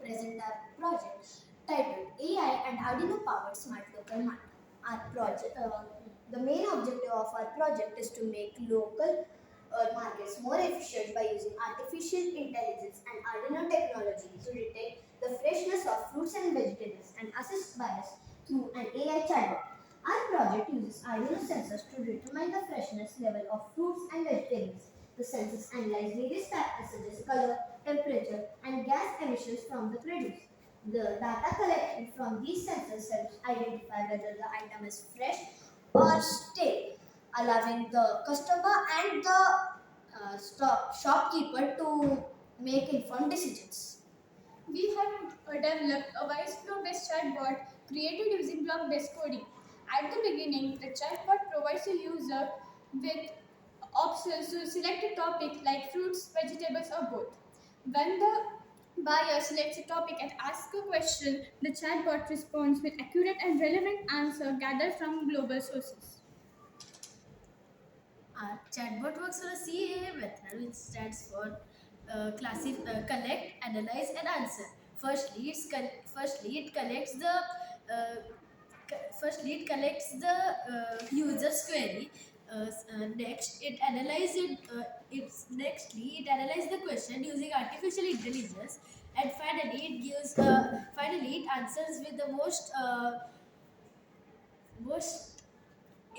present our project titled AI and Arduino powered smart local market. The main objective of our project is to make local markets more efficient by using artificial intelligence and Arduino technology to detect the freshness of fruits and vegetables and assist buyers through an AI chatbot. Our project uses Arduino sensors to determine the freshness level of fruits and vegetables. The sensors analyze various factors such as color, temperature, and gas emissions from the produce. The data collected from these sensors helps identify whether the item is fresh or stale, allowing the customer and the shopkeeper to make informed decisions. We have developed a voice flow-based chatbot created using block-based coding. At the beginning, the chatbot provides the user with options to select a topic like fruits, vegetables, or both. When the buyer selects a topic and asks a question, the chatbot responds with accurate and relevant answer gathered from global sources. Our chatbot works on a CAA method, which stands for collect, analyze, and answer. Firstly, it collects the user's query. Next, it analyzes it. It analyzes the question using artificial intelligence, and finally it answers with the most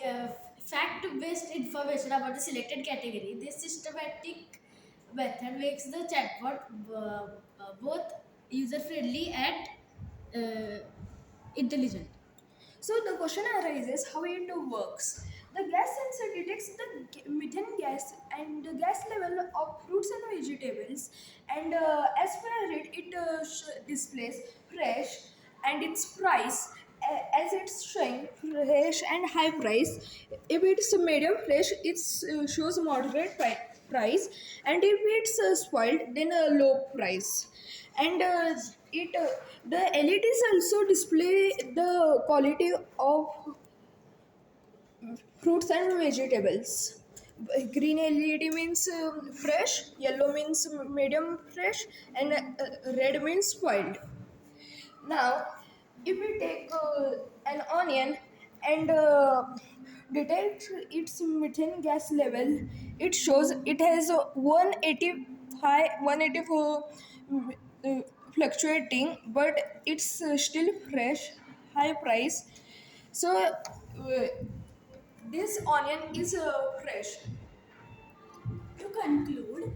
uh, fact-based information about the selected category. This systematic method makes the chatbot both user-friendly and intelligent. So the question arises how it works. The gas sensor detects the methane gas and the gas level of fruits and vegetables, and as per it, displays fresh and its price as it's showing fresh and high price. If it's medium fresh, it shows moderate price, and if it's spoiled, then a low price. And it the LEDs also display the quality of fruits and vegetables. Green LED means fresh, yellow means medium fresh, and red means spoiled. Now, if we take an onion and detect its methane gas level, it shows it has 184 mm, uh, fluctuating, but it's still fresh, high price. So, this onion is fresh. To conclude,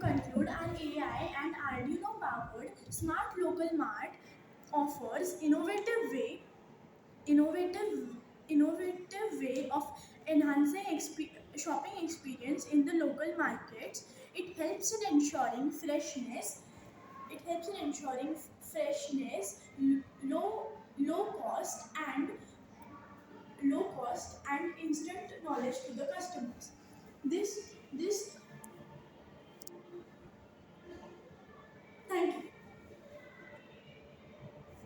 an AI and Arduino powered smart local mart offers innovative, innovative way of enhancing shopping experience in the local markets. It helps in ensuring freshness. It helps in ensuring freshness, low cost and instant knowledge to the customers. This